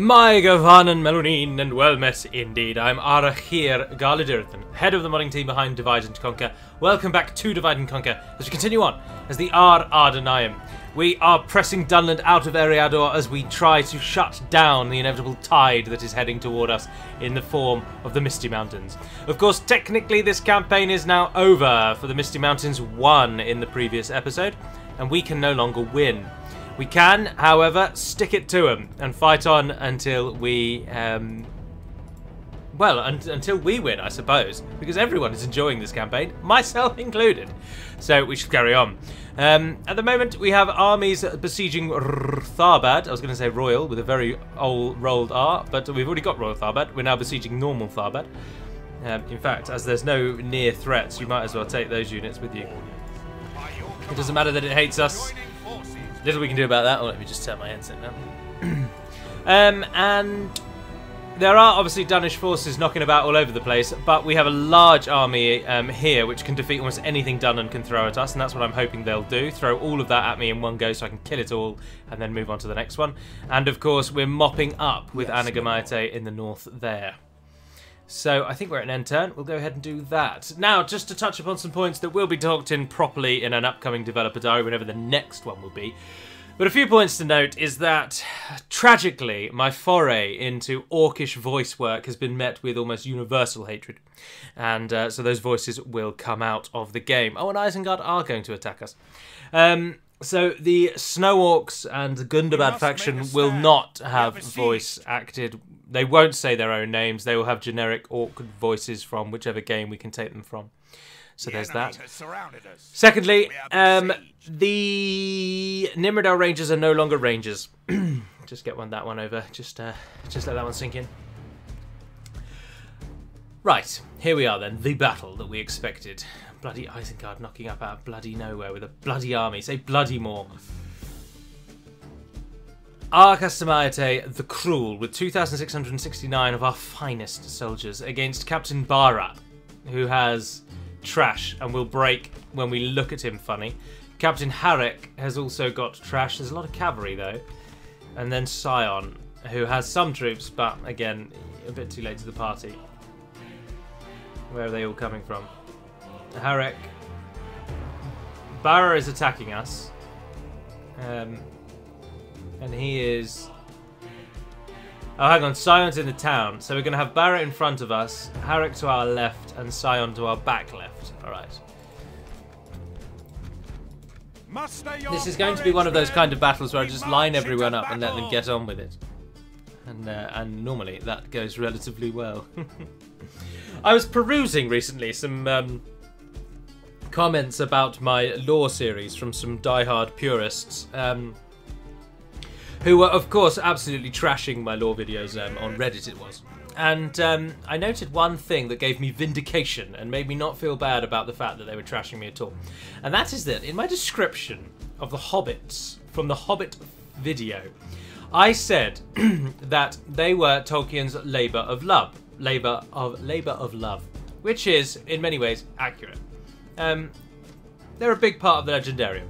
My Gavanen Melonin, and well met indeed. I'm Arachir Garlidirthan, head of the modding team behind Divide and Conquer. Welcome back to Divide and Conquer as we continue on as the Adûnâim. We are pressing Dunland out of Eriador as we try to shut down the inevitable tide that is heading toward us in the form of the Misty Mountains. Of course, technically this campaign is now over, for the Misty Mountains won in the previous episode, and we can no longer win. We can, however, stick it to them and fight on until we, until we win, I suppose, because everyone is enjoying this campaign, myself included. So we should carry on. At the moment, we have armies besieging Tharbad. I was going to say Royal with a very old rolled R, but we've already got Royal Tharbad. We're now besieging normal Tharbad. In fact, as there's no near threats, you might as well take those units with you. It doesn't matter that it hates us. Little we can do about that. Oh, let me just turn my headset now. And there are obviously Danish forces knocking about all over the place, but we have a large army here which can defeat almost anything Dunland can throw at us, and that's what I'm hoping they'll do. Throw all of that at me in one go so I can kill it all and then move on to the next one. And of course we're mopping up with Adûnâim in the north there. So I think we're at an end turn. We'll go ahead and do that. Now, just to touch upon some points that will be talked in properly in an upcoming developer diary, whenever the next one will be. But a few points to note is that, tragically, my foray into orcish voice work has been met with almost universal hatred. And so those voices will come out of the game. Oh, and Isengard are going to attack us. So the Snow Orcs and the Gundabad faction will not have voice acted. They won't say their own names. They will have generic orc voices from whichever game we can take them from. So there's that. Secondly, the Nimrodel Rangers are no longer Rangers. Just get that one over. Just let that one sink in. Right, here we are then. The battle that we expected. Bloody Isengard knocking up out of bloody nowhere with a bloody army. Say bloody more. Adûnâim the Cruel with 2,669 of our finest soldiers against Captain Bara, who has trash and will break when we look at him funny. Captain Harek has also got trash. There's a lot of cavalry though. And then Sion, who has some troops, but again, a bit too late to the party. Where are they all coming from? Harek. Bara is attacking us. And he is... Oh, hang on. Sion's in the town. So we're going to have Bara in front of us, Harek to our left, and Sion to our back left. Alright. This is going to be one of those kind of battles where I just line everyone up and let them get on with it. And normally that goes relatively well. I was perusing recently some comments about my lore series from some diehard purists. Who were, of course, absolutely trashing my lore videos on Reddit, it was. And I noted one thing that gave me vindication and made me not feel bad about the fact that they were trashing me at all. And that is that in my description of the Hobbits from the Hobbit video, I said that they were Tolkien's labour of love. Labour of love. Which is, in many ways, accurate. They're a big part of the Legendarium.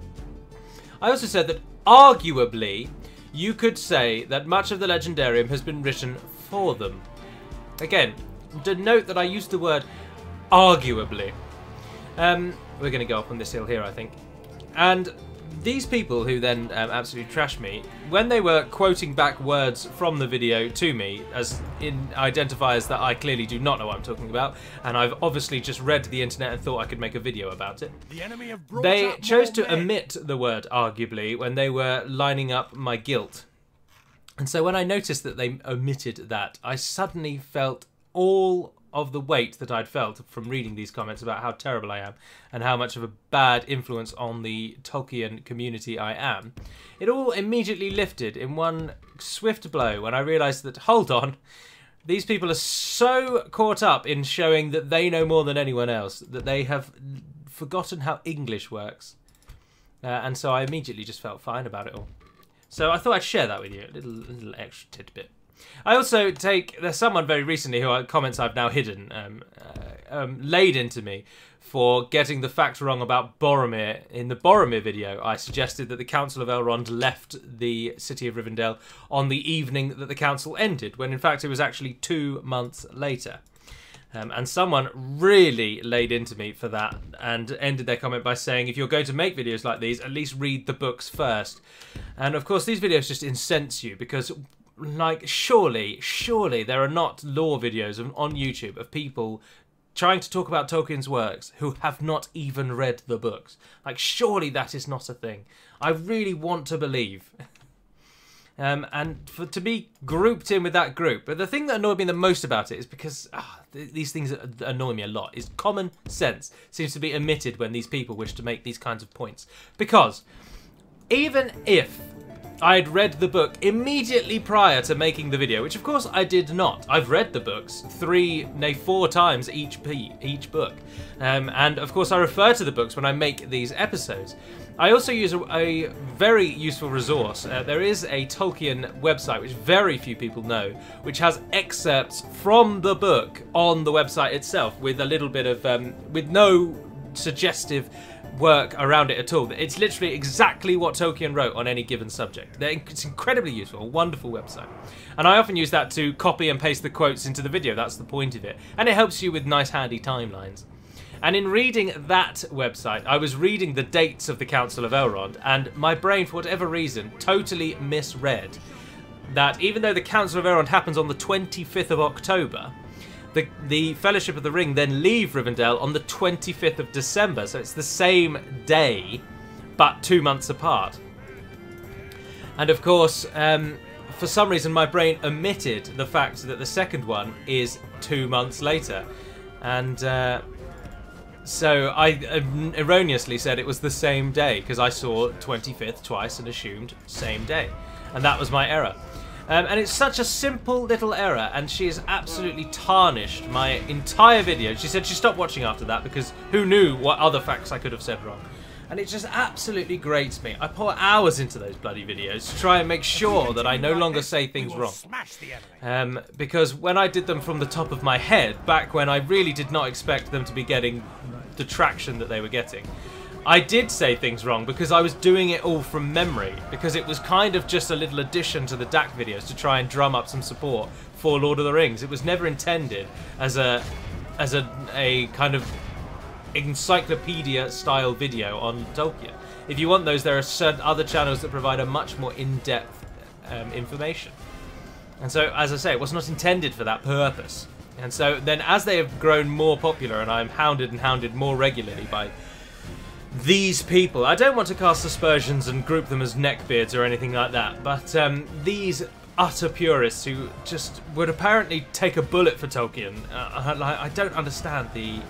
I also said that, arguably, you could say that much of the Legendarium has been written for them. Again, to note that I used the word arguably. We're going to go up on this hill here, I think. And these people who then absolutely trashed me, when they were quoting back words from the video to me, as in identifiers that I clearly do not know what I'm talking about, and I've obviously just read the internet and thought I could make a video about it, they chose to omit the word arguably when they were lining up my guilt. And so when I noticed that they omitted that, I suddenly felt all of the weight that I'd felt from reading these comments about how terrible I am and how much of a bad influence on the Tolkien community I am. It all immediately lifted in one swift blow when I realised that, hold on, these people are so caught up in showing that they know more than anyone else that they have forgotten how English works. And so I immediately just felt fine about it all. So I thought I'd share that with you, a little extra tidbit. I also there's someone very recently who comments I've now hidden, laid into me for getting the fact wrong about Boromir. In the Boromir video, I suggested that the Council of Elrond left the city of Rivendell on the evening that the council ended, when in fact it was actually 2 months later. And someone really laid into me for that and ended their comment by saying, if you're going to make videos like these, at least read the books first. And of course, these videos just incense you because, like, surely there are not lore videos on YouTube of people trying to talk about Tolkien's works who have not even read the books. Like, surely that is not a thing. I really want to believe. And to be grouped in with that group. But the thing that annoyed me the most about it is because these things annoy me a lot, is common sense seems to be omitted when these people wish to make these kinds of points. Because even if I'd read the book immediately prior to making the video, which of course I did not. I've read the books 3, nay 4 times each book. And of course I refer to the books when I make these episodes. I also use a very useful resource. There is a Tolkien website, which very few people know, which has excerpts from the book on the website itself with a little bit of, with no suggestive work around it at all. It's literally exactly what Tolkien wrote on any given subject. It's incredibly useful, a wonderful website. And I often use that to copy and paste the quotes into the video, that's the point of it. And it helps you with nice handy timelines. And in reading that website, I was reading the dates of the Council of Elrond, and my brain, for whatever reason, totally misread that even though the Council of Elrond happens on the 25th of October, the Fellowship of the Ring then leave Rivendell on the 25th of December, so it's the same day, but 2 months apart. And of course, for some reason, my brain omitted the fact that the second one is 2 months later, and so I erroneously said it was the same day because I saw 25th twice and assumed same day. And that was my error. And it's such a simple little error, and she has absolutely tarnished my entire video. She said she stopped watching after that because who knew what other facts I could have said wrong. And it just absolutely grates me. I pour hours into those bloody videos to try and make sure that I no longer say things wrong. Because when I did them from the top of my head, back when I really did not expect them to be getting the traction that they were getting, I did say things wrong because I was doing it all from memory, because it was kind of just a little addition to the DaC videos to try and drum up some support for Lord of the Rings. It was never intended as a kind of encyclopedia style video on Tolkien. If you want those, there are certain other channels that provide a much more in-depth information. And so, as I say, it was not intended for that purpose. And so then as they have grown more popular and I'm hounded and hounded more regularly by these people, I don't want to cast aspersions and group them as neckbeards or anything like that, but these utter purists who just would apparently take a bullet for Tolkien, I don't understand the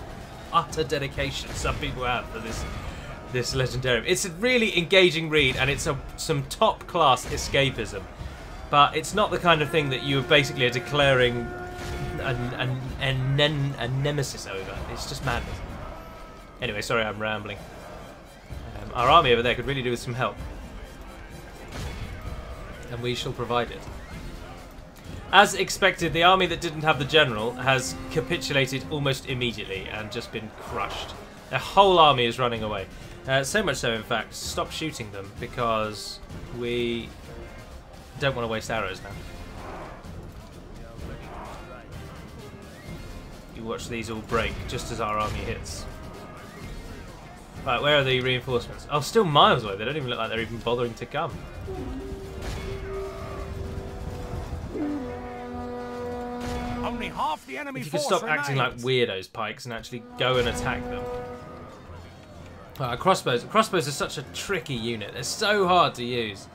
utter dedication some people have for this legendarium. It's a really engaging read, and it's some top-class escapism, but it's not the kind of thing that you basically are declaring a nemesis over. It's just madness. Anyway, sorry I'm rambling. Our army over there could really do with some help, and we shall provide it. As expected, the army that didn't have the general has capitulated almost immediately and just been crushed. Their whole army is running away. So much so, in fact, stop shooting them because we don't want to waste arrows now. You watch these all break just as our army hits. Right, where are the reinforcements? Oh, still miles away. They don't even look like they're even bothering to come. Only half the enemy if you could stop acting like weirdos, Pikes, and actually go and attack them. Crossbows. Crossbows are such a tricky unit. They're so hard to use.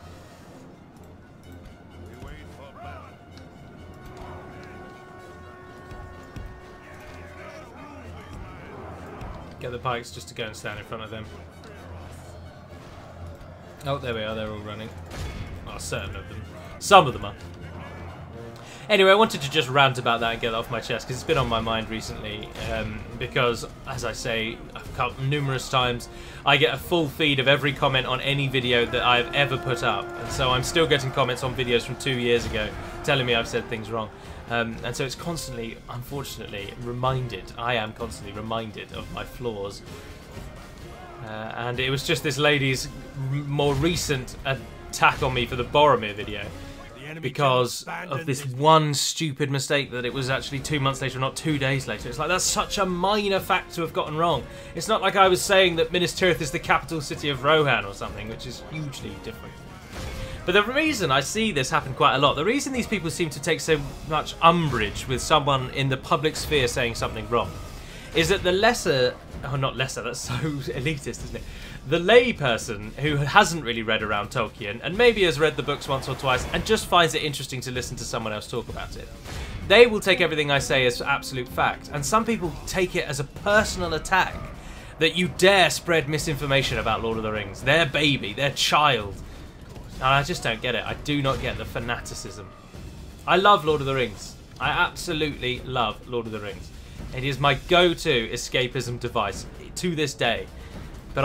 Get the Pikes just to go and stand in front of them. Oh, there we are. They're all running. Well, certain of them. Some of them are. Anyway, I wanted to just rant about that and get it off my chest because it's been on my mind recently. Because, as I say numerous times, I get a full feed of every comment on any video that I've ever put up. And so I'm still getting comments on videos from 2 years ago telling me I've said things wrong. And so it's constantly, unfortunately, I am constantly reminded of my flaws. And it was just this lady's more recent attack on me for the Boromir video. Because of this one stupid mistake that it was actually 2 months later, not 2 days later. It's like, that's such a minor fact to have gotten wrong. It's not like I was saying that Minas Tirith is the capital city of Rohan or something, which is hugely different. But the reason I see this happen quite a lot, the reason these people seem to take so much umbrage with someone in the public sphere saying something wrong, is that the lesser, oh not lesser, that's so elitist, isn't it? The lay person who hasn't really read around Tolkien and maybe has read the books once or twice and just finds it interesting to listen to someone else talk about it, they will take everything I say as absolute fact. And some people take it as a personal attack that you dare spread misinformation about Lord of the Rings. Their baby, their child. And I just don't get it. I do not get the fanaticism. I love Lord of the Rings. I absolutely love Lord of the Rings. It is my go-to escapism device to this day. But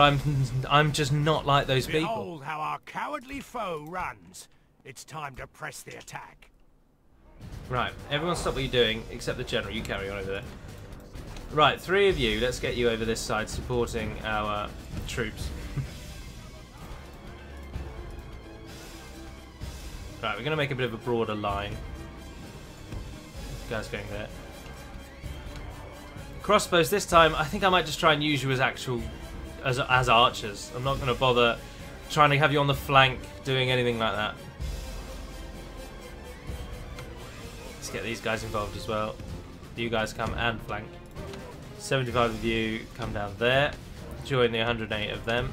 I'm just not like those people. Behold how our cowardly foe runs. It's time to press the attack. Right, everyone stop what you're doing, except the general. You carry on over there. Right, 3 of you. Let's get you over this side supporting our troops. Right, we're going to make a bit of a broader line. This guy's going there. Crossbows this time, I think I might just try and use you as archers. I'm not going to bother trying to have you on the flank doing anything like that. Let's get these guys involved as well. You guys come and flank. 75 of you come down there. Join the 108 of them.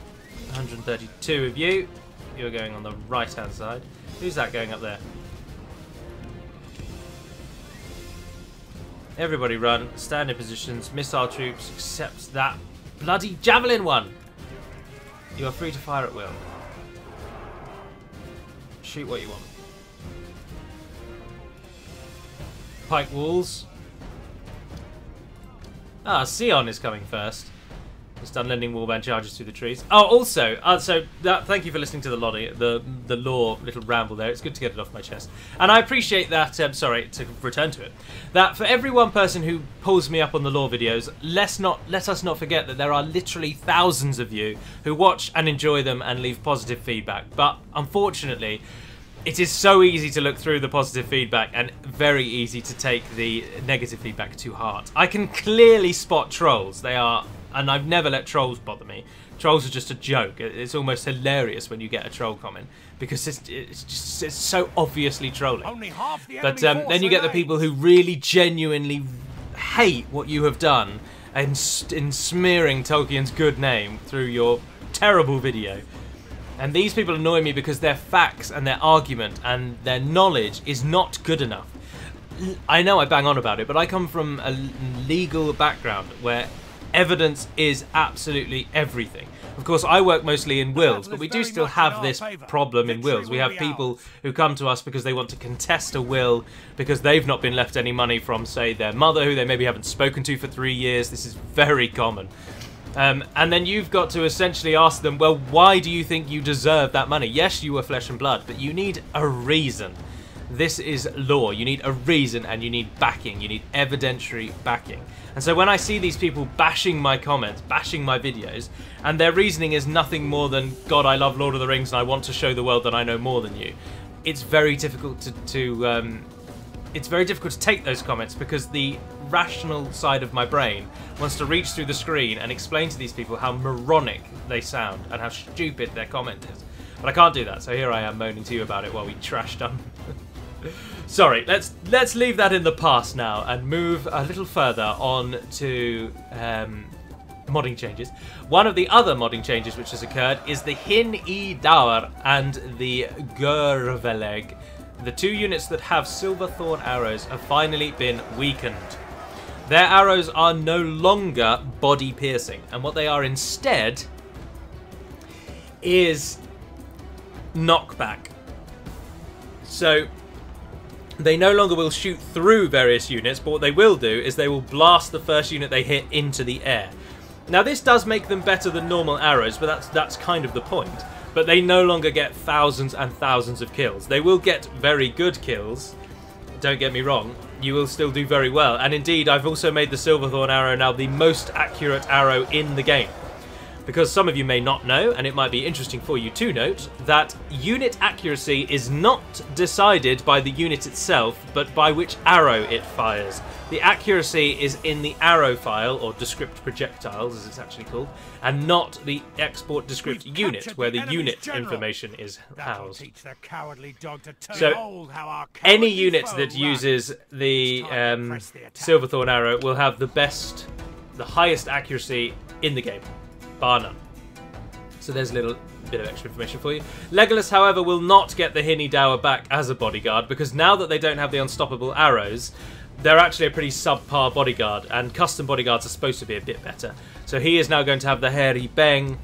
132 of you. You're going on the right hand side. Who's that going up there? Everybody run, stand in positions, missile troops, except that bloody javelin one! You are free to fire at will. Shoot what you want. Pike walls. Ah, Sion is coming first. Just unlending warband charges through the trees. Oh, also, thank you for listening to the lore little ramble there. It's good to get it off my chest. And I appreciate that, sorry, to return to it, that for every one person who pulls me up on the lore videos, let us not forget that there are literally thousands of you who watch and enjoy them and leave positive feedback. But unfortunately, it is so easy to look through the positive feedback and very easy to take the negative feedback to heart. I can clearly spot trolls. They are... And I've never let trolls bother me. Trolls are just a joke. It's almost hilarious when you get a troll comment because it's so obviously trolling. Only half the but then you get the people who really genuinely hate what you have done and in smearing Tolkien's good name through your terrible video. And these people annoy me because their facts and their argument and their knowledge is not good enough. I know I bang on about it, but I come from a legal background where evidence is absolutely everything. Of course, I work mostly in wills, but we do still have this problem in wills. We have people who come to us because they want to contest a will because they've not been left any money from, say, their mother, who they maybe haven't spoken to for 3 years. This is very common. And then you've got to essentially ask them, well, why do you think you deserve that money? Yes, you were flesh and blood, but you need a reason. This is law. You need a reason and you need backing. You need evidentiary backing. And so when I see these people bashing my comments, bashing my videos, and their reasoning is nothing more than, God, I love Lord of the Rings and I want to show the world that I know more than you, it's very difficult to take those comments because the rational side of my brain wants to reach through the screen and explain to these people how moronic they sound and how stupid their comment is. But I can't do that, so here I am moaning to you about it while we trash them. Sorry, let's leave that in the past now and move a little further on to modding changes. One of the other modding changes which has occurred is the Hin-i-Daur and the Gurveleg. The 2 units that have silver thorn arrows have finally been weakened. Their arrows are no longer body piercing, and what they are instead is knockback. So they no longer will shoot through various units, but what they will do is they will blast the first unit they hit into the air. Now this does make them better than normal arrows, but that's kind of the point. But they no longer get thousands and thousands of kills. They will get very good kills, don't get me wrong, you will still do very well. And indeed, I've also made the Silverthorn arrow now the most accurate arrow in the game. Because some of you may not know, and it might be interesting for you to note, that unit accuracy is not decided by the unit itself, but by which arrow it fires. The accuracy is in the arrow file, or descript projectiles as it's actually called, and not the export descript unit, where the unit information is housed. So any unit that uses the Silverthorn arrow will have the highest accuracy in the game. Bar none. So there's a little bit of extra information for you. Legolas, however, will not get the Hini Dower back as a bodyguard, because now that they don't have the unstoppable arrows, they're actually a pretty subpar bodyguard, and custom bodyguards are supposed to be a bit better. So he is now going to have the Her I Beng,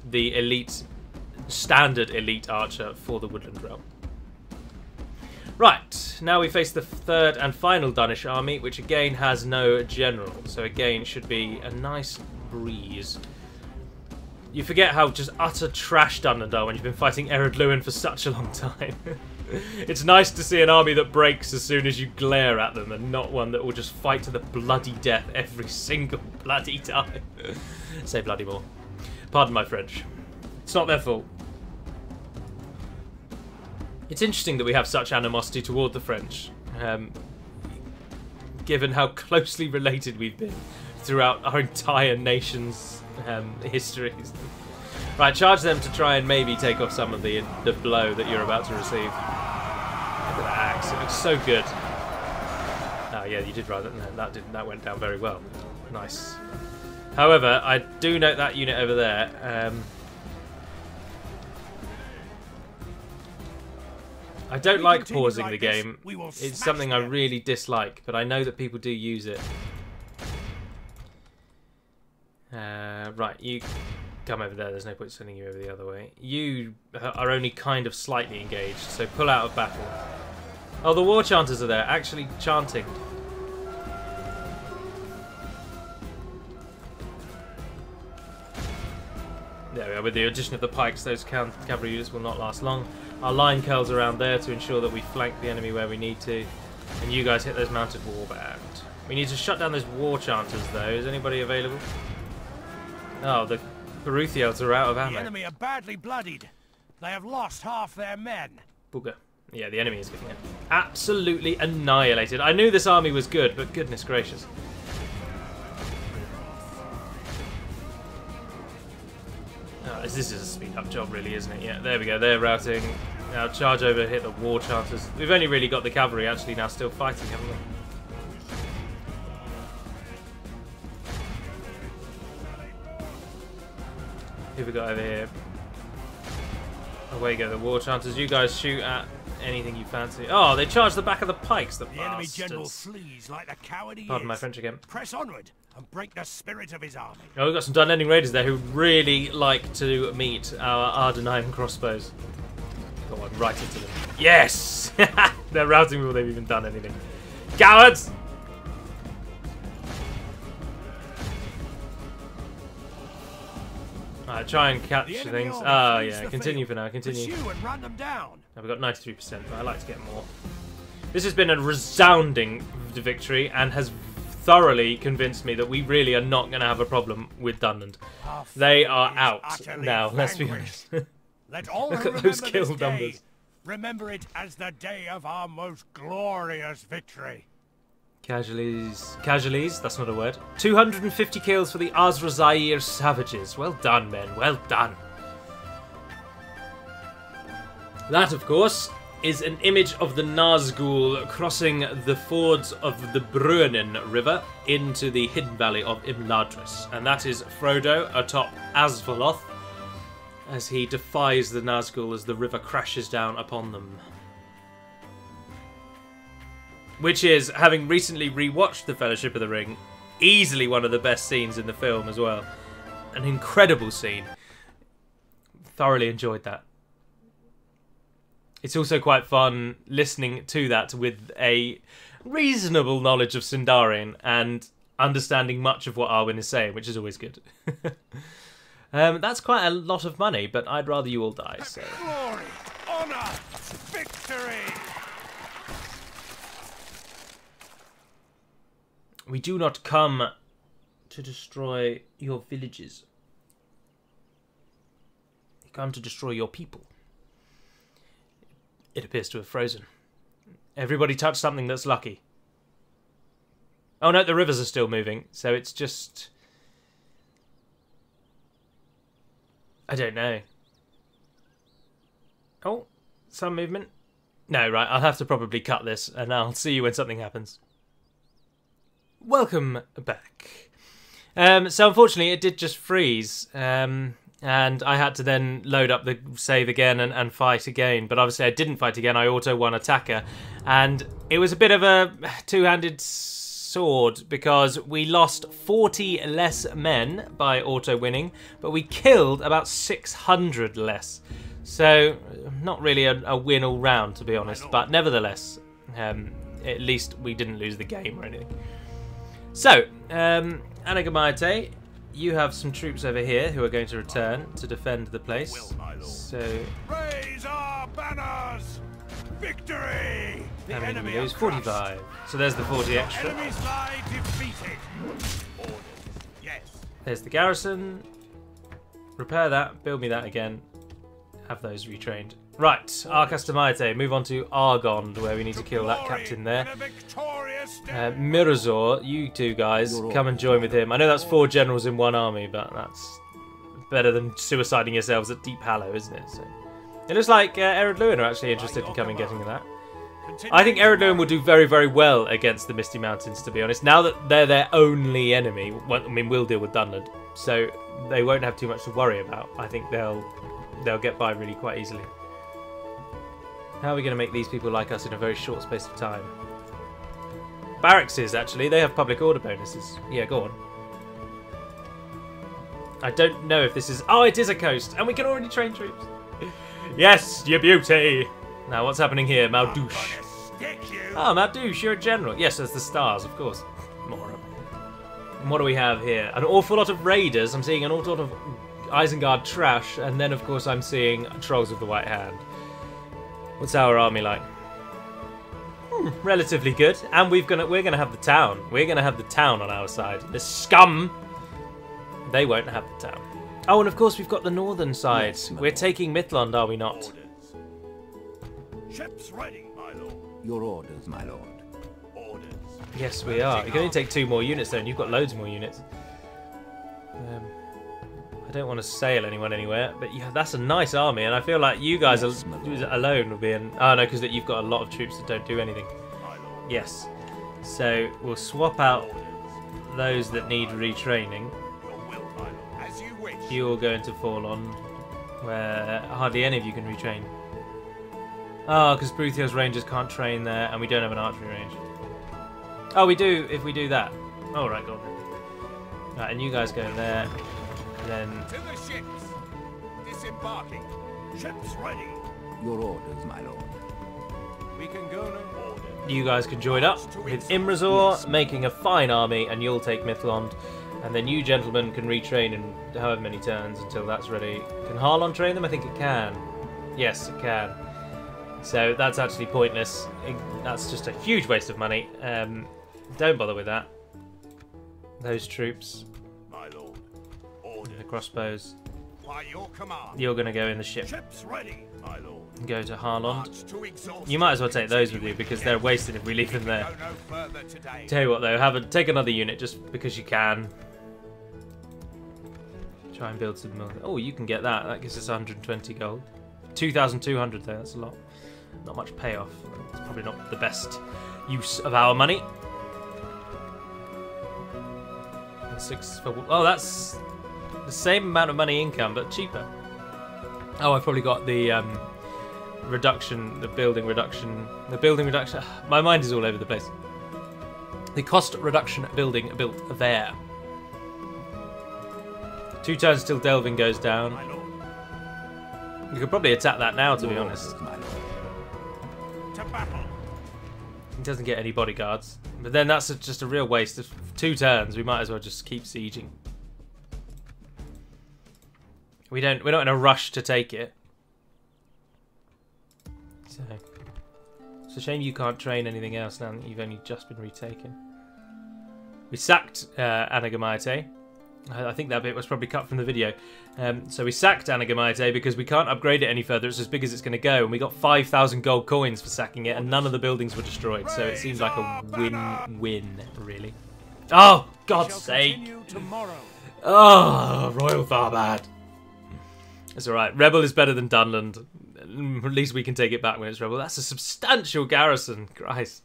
the elite, standard elite archer for the Woodland Realm. Right, now we face the third and final Danish army, which again has no general, so again should be a nice breeze. You forget how just utter trash Dunland are when you've been fighting Adûnâim for such a long time. It's nice to see an army that breaks as soon as you glare at them, and not one that will just fight to the bloody death every single bloody time. Say bloody more. Pardon my French. It's not their fault. It's interesting that we have such animosity toward the French, given how closely related we've been throughout our entire nation's histories. Right, charge them to try and maybe take off some of the blow that you're about to receive. Look at that axe, it looks so good. Oh yeah, you did right. No, that went down very well. Nice. However, I do note that unit over there. I don't like pausing the game. It's something I really dislike, but I know that people do use it. Right, you come over there. There's no point sending you over the other way. You are only kind of slightly engaged, so pull out of battle. Oh, the war chanters are there, actually chanting. There we are. With the addition of the pikes, those cavalry units will not last long. Our line curls around there to ensure that we flank the enemy where we need to. And you guys hit those mounted warband. We need to shut down those war chanters, though. Is anybody available? Oh, the Peruthiels are out of ammo. The enemy are badly bloodied. They have lost half their men. Booger. Yeah, the enemy is getting absolutely annihilated. I knew this army was good, but goodness gracious. Oh, this is a speed-up job, really, isn't it? Yeah, there we go. They're routing. Now charge over, hit the war chanters. We've only really got the cavalry actually now still fighting, haven't we? Who have we got over here? Away go the war chanters. You guys shoot at anything you fancy. Oh, they charge the back of the pikes, the enemy bastards. general flees like the coward he Pardon is. my French again. Press onward and break the spirit of his army. Oh, we've got some Dunlanding raiders there who really like to meet our Adûnâim crossbows. Go on, right into them. Yes! They're routing before they've even done anything. Cowards! Alright, try and catch things. Oh, yeah, continue for now, continue. Pursue and run them down. Now, we've got 93%, but I'd like to get more. This has been a resounding victory and has thoroughly convinced me that we really are not going to have a problem with Dunland. They are out now, let's be honest. Let all Look who at those remember kill this day numbers. remember it as the day of our most glorious victory. Casualties, that's not a word. 250 kills for the Azrazair savages. Well done, men, well done. That, of course, is an image of the Nazgûl crossing the fords of the Bruinen River into the hidden valley of Imladris. And that is Frodo atop Asvaloth as he defies the Nazgûl as the river crashes down upon them. Which is, having recently rewatched The Fellowship of the Ring, easily one of the best scenes in the film as well. An incredible scene. Thoroughly enjoyed that. It's also quite fun listening to that with a reasonable knowledge of Sindarian and understanding much of what Arwen is saying, which is always good. That's quite a lot of money, but I'd rather you all die, so... Glory, honor, Victory! We do not come to destroy your villages. We come to destroy your people. It appears to have frozen. Everybody touch something that's lucky. Oh no, the rivers are still moving, so it's just... I don't know. Oh, some movement. No, right, I'll have to probably cut this, and I'll see you when something happens. Welcome back. So unfortunately, it did just freeze, and I had to then load up the save again and fight again. But obviously, I didn't fight again. I auto-won attacker, and it was a bit of a two-handed sword because we lost 40 less men by auto-winning, but we killed about 600 less. So, not really a win all round, to be honest, but nevertheless, at least we didn't lose the game or anything. So, Anagamaite, you have some troops over here who are going to return to defend the place. So, raise our banners! Victory! How many did we lose? 45. So there's the 40 extra. Enemies lie defeated. Orders. Yes. There's the garrison. Repair that. Build me that again. Have those retrained. Right, Arcastamite, move on to Argond, where we need to kill that captain there. Mirazor, you two guys, come and join with him. I know that's 4 generals in one army, but that's better than suiciding yourselves at Deep Hallow, isn't it? So, it looks like Adûnâim are actually interested in coming getting that. I think Adûnâim will do very, very well against the Misty Mountains, to be honest. Now that they're their only enemy, well, I mean, we'll deal with Dunland, so they won't have too much to worry about. I think they'll get by really quite easily. How are we going to make these people like us in a very short space of time? Barracks, actually. They have public order bonuses. Yeah, go on. I don't know if this is... Oh, it is a coast. And we can already train troops. Yes, you beauty. Now, what's happening here? Maldouche. Oh, Maldouche, you're a general. Yes, there's the stars, of course. Moron. And what do we have here? An awful lot of raiders. I'm seeing an awful lot of Isengard trash. And then, of course, I'm seeing Trolls of the White Hand. What's our army like? Relatively good, and we're gonna have the town. We're gonna have the town on our side. The scum, they won't have the town. Oh, and of course we've got the northern side. Yes, we're taking Mifflin, are we not? Ships ready, my lord. Your orders, my lord. Orders. Yes, we are. You can only take 2 more units though, and you've got loads more units. I don't want to sail anyone anywhere, but yeah, that's a nice army, and I feel like you guys alone will be in... Oh no, because you've got a lot of troops that don't do anything. Yes. So we'll swap out those that need retraining. You all going to Forlon, where hardly any of you can retrain. Oh, because Bruthios Rangers can't train there, and we don't have an archery range. Oh, we do if we do that. Oh, right, go on. Right, and you guys go there. Then to the ships. Disembarking. Ships ready. Your orders, my lord. We can go now. Orders. You guys can join up with Imrazor, making a fine army, and you'll take Mifflin. And then you gentlemen can retrain in however many turns until that's ready. Can Harlon train them? I think it can. Yes, it can. So that's actually pointless. That's just a huge waste of money. Don't bother with that. Those troops. The crossbows. By your command. You're going to go in the ship. Ships ready, my lord. Go to Harlond. You might as well take those with you because they're wasted if we leave them there. Tell you what though, take another unit just because you can. Try and build some. Oh, you can get that. That gives us 120 gold. 2,200 though. That's a lot. Not much payoff. It's probably not the best use of our money. And 6 for. Oh, that's the same amount of money income, but cheaper. Oh, I've probably got the reduction, the building reduction. My mind is all over the place. The cost reduction building built there. 2 turns till delving goes down. You could probably attack that now, to be honest. To battle. It doesn't get any bodyguards, but then that's just a real waste of 2 turns. We might as well just keep sieging. We're not in a rush to take it. So it's a shame you can't train anything else now that you've only just been retaken. We sacked Adûnâim. I think that bit was probably cut from the video. So we sacked Adûnâim because we can't upgrade it any further. It's as big as it's going to go. And we got 5,000 gold coins for sacking it, and none of the buildings were destroyed. So it seems like a win-win, really. Oh, God's sake. Oh, Royal Tharbad. It's alright. Rebel is better than Dunland. At least we can take it back when it's Rebel. That's a substantial garrison. Christ.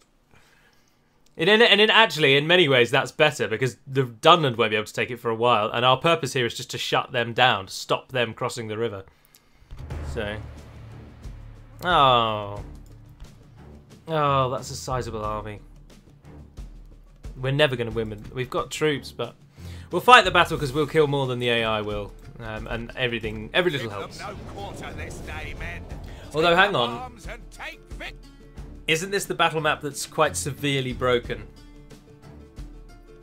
Actually, in many ways, that's better because the Dunland won't be able to take it for a while, and our purpose here is just to shut them down, to stop them crossing the river. So, oh, that's a sizable army. We're never going to win. We've got troops, but we'll fight the battle because we'll kill more than the AI will, and every little helps. Although, hang on. Isn't this the battle map that's quite severely broken?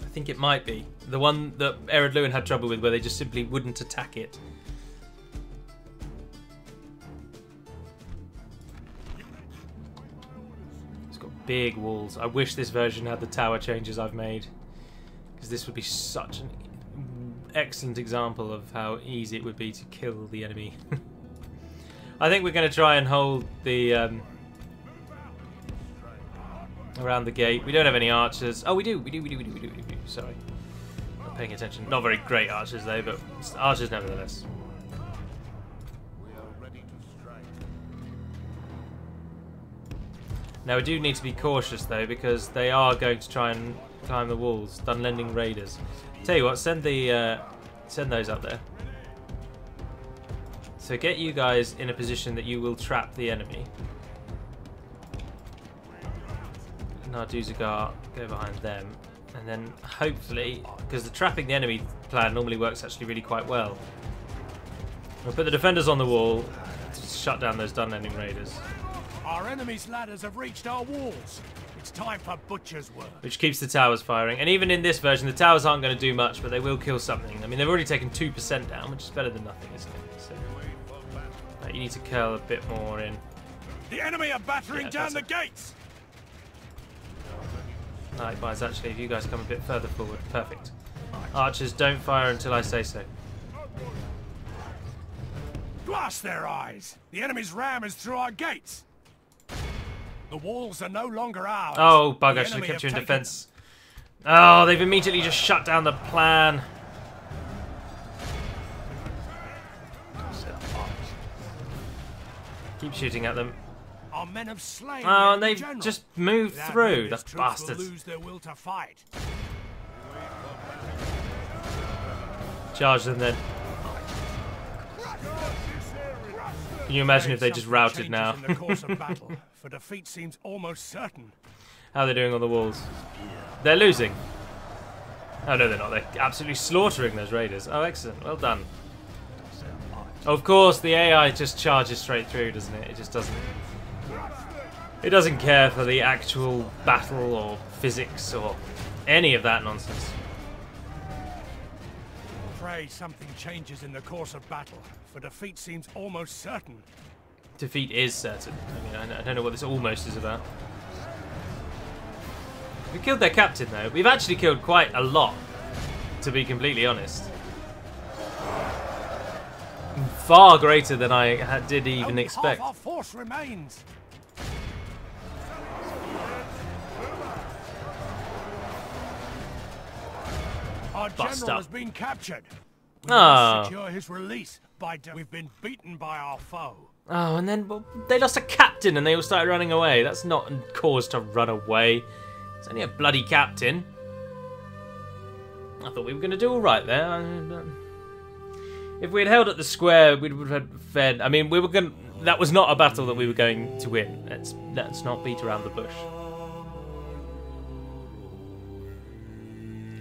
I think it might be. The one that Adûnâim had trouble with, where they just simply wouldn't attack it. It's got big walls. I wish this version had the tower changes I've made, because this would be such an excellent example of how easy it would be to kill the enemy. I think we're going to try and hold the... around the gate. We don't have any archers. Oh, we do. Sorry. Not paying attention. Not very great archers, though, but archers nevertheless. Now, we do need to be cautious, though, because they are going to try and climb the walls. Dunlanding raiders. Tell you what, send those up there. So get you guys in a position that you will trap the enemy. Narduzagar, go behind them, and then hopefully, because the trapping the enemy plan normally works actually really quite well, we'll put the defenders on the wall to shut down those Dunlanding raiders. Our enemy's ladders have reached our walls. It's time for butcher's work. Which keeps the towers firing, and even in this version, the towers aren't going to do much, but they will kill something. I mean, they've already taken 2% down, which is better than nothing, isn't it? So, you need to curl a bit more in. The enemy are battering down the gates. Likewise, actually, if you guys come a bit further forward. Perfect. Archers, don't fire until I say so. Blast their eyes! The enemy's ram is through our gates! The walls are no longer ours. Oh, bug, I should have kept you in defense. Oh, they've immediately just shut down the plan. Keep shooting at them. Our men have slain and they've just moved through. The bastards. Lose their will to fight. Charge them then. Can you imagine if they just routed now? In the course of battle, for defeat seems almost certain. How are they doing on the walls? They're losing. Oh no, they're not. They're absolutely slaughtering those raiders. Oh, excellent. Well done. Of course, the AI just charges straight through, doesn't it? It just doesn't. It doesn't care for the actual battle or physics or any of that nonsense. Pray something changes in the course of battle, for defeat seems almost certain. Defeat is certain. I mean, I don't know what this almost is about. We killed their captain, though. We've actually killed quite a lot, to be completely honest. Far greater than I did even expect. Half our force remains. Our general has been captured. We must secure his release. We've been beaten by our foe. Oh, and then they lost a captain and they all started running away. That's not a cause to run away. It's only a bloody captain. I thought we were going to do all right there. If we had held at the square, we would have fed. I mean, we were going. That was not a battle that we were going to win. Let's not beat around the bush.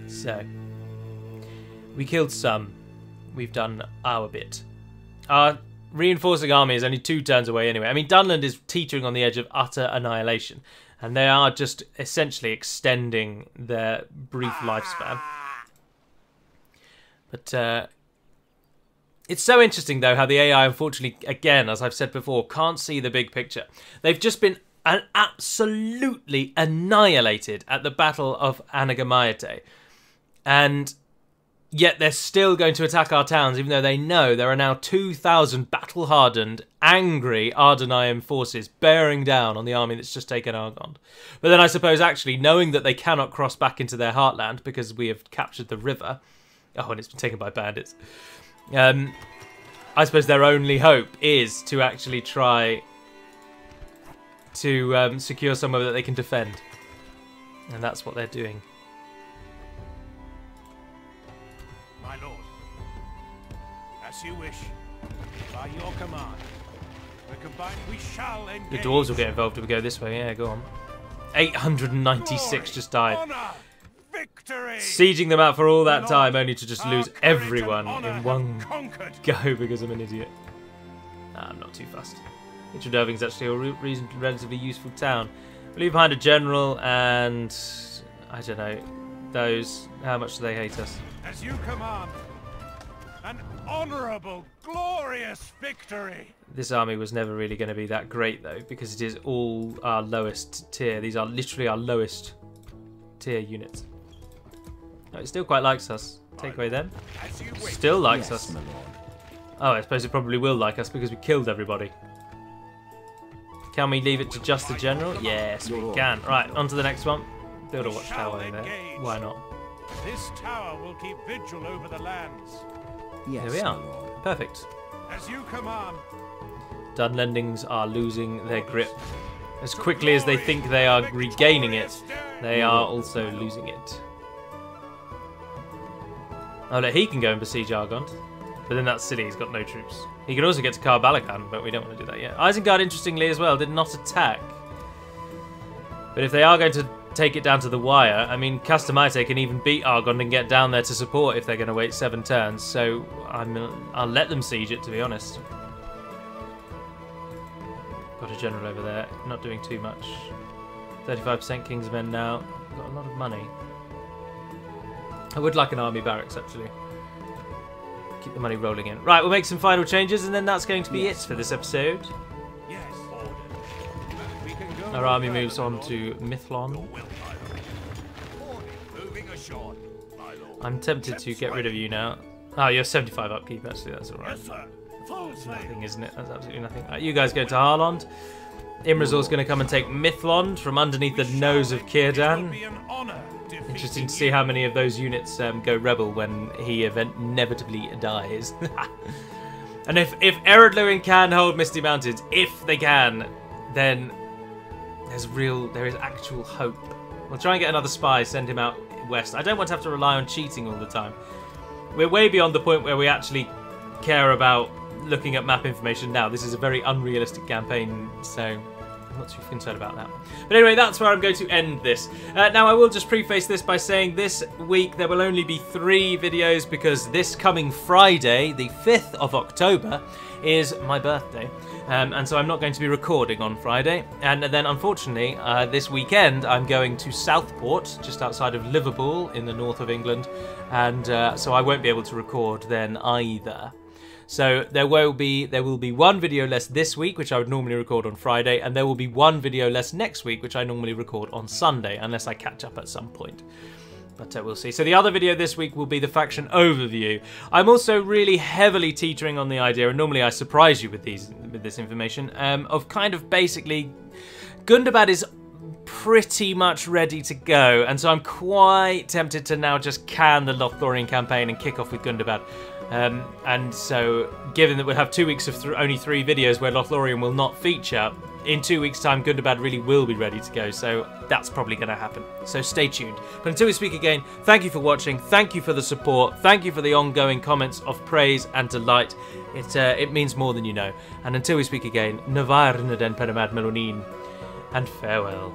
So, we killed some. We've done our bit. Our reinforcing army is only 2 turns away anyway. I mean, Dunland is teetering on the edge of utter annihilation, and they are just essentially extending their brief lifespan. But It's so interesting, though, how the AI, unfortunately, again, as I've said before, can't see the big picture. They've just been absolutely annihilated at the Battle of Adûnâim. And yet they're still going to attack our towns, even though they know there are now 2,000 battle-hardened, angry Adûnâim forces bearing down on the army that's just taken Argond. But then I suppose, actually, knowing that they cannot cross back into their heartland because we have captured the river... Oh, and it's been taken by bandits. I suppose their only hope is to actually try to secure somewhere that they can defend. And that's what they're doing. My lord, as you wish, by your command, the combined we shall engage. The dwarves will get involved if we go this way. Yeah, go on. 896 just died. Honor, victory. Sieging them out for all that time, only to just lose everyone in one go because I'm an idiot. Nah, I'm not too fussed. Adûnâim is actually a relatively useful town. We leave behind a general and... I don't know. Those... How much do they hate us? As you command, an honourable, glorious victory. This army was never really going to be that great, though, because it is all our lowest tier. These are literally our lowest tier units. Oh, it still quite likes us. Take away them. Still likes us. Oh, I suppose it probably will like us because we killed everybody. Can we leave it to just the general? Yes, we can. Right, on to the next one. Build a watchtower in there. Why not? This tower will keep vigil over the lands. Yes, Here we are. Perfect. As you command. Dunlendings are losing their grip. As quickly as they think they are regaining it, they are also losing it. Oh, look, he can go and besiege Argond. But then that's silly, he's got no troops. He can also get to Karbalakan, but we don't want to do that yet. Isengard, interestingly as well, did not attack. But if they are going to take it down to the wire, I mean, Castamite can even beat Argond and get down there to support if they're going to wait 7 turns. So I'll let them siege it, to be honest. Got a general over there, not doing too much. 35% King's Men now. Got a lot of money. I would like an army barracks, actually. Keep the money rolling in. Right, we'll make some final changes, and then that's going to be it for this episode. Yes, Our army moves on to Mifflin. I'm tempted to get rid of you now. Oh, you're 75 upkeep, actually, that's alright. That's nothing, isn't it? That's absolutely nothing. Right, you guys go to Harland. Imrazor's going to come and take Mifflin from underneath the nose of Círdan. Interesting to see how many of those units go rebel when he inevitably dies. And if Adûnâim can hold Misty Mountains, if they can, then there is actual hope. We'll try and get another spy, send him out west. I don't want to have to rely on cheating all the time. We're way beyond the point where we actually care about looking at map information now. This is a very unrealistic campaign, so I'm not too concerned about that. But anyway, that's where I'm going to end this. Now, I will just preface this by saying this week there will only be 3 videos because this coming Friday, the 5th of October, is my birthday. And so I'm not going to be recording on Friday. And then, unfortunately, this weekend I'm going to Southport, just outside of Liverpool in the north of England. And so I won't be able to record then either. So there will be 1 video less this week, which I would normally record on Friday, and there will be 1 video less next week, which I normally record on Sunday, unless I catch up at some point. But we'll see. So the other video this week will be the faction overview. I'm also really heavily teetering on the idea, and normally I surprise you with this information, of kind of basically Gundabad is pretty much ready to go, and so I'm quite tempted to now just can the Lothlorien campaign and kick off with Gundabad. And so, given that we'll have 2 weeks of only 3 videos where Lothlorien will not feature, in 2 weeks' time Gundabad really will be ready to go, so that's probably going to happen. So stay tuned. But until we speak again, thank you for watching, thank you for the support, thank you for the ongoing comments of praise and delight. It means more than you know. And until we speak again, Navarre den Peramad Melonin, and farewell.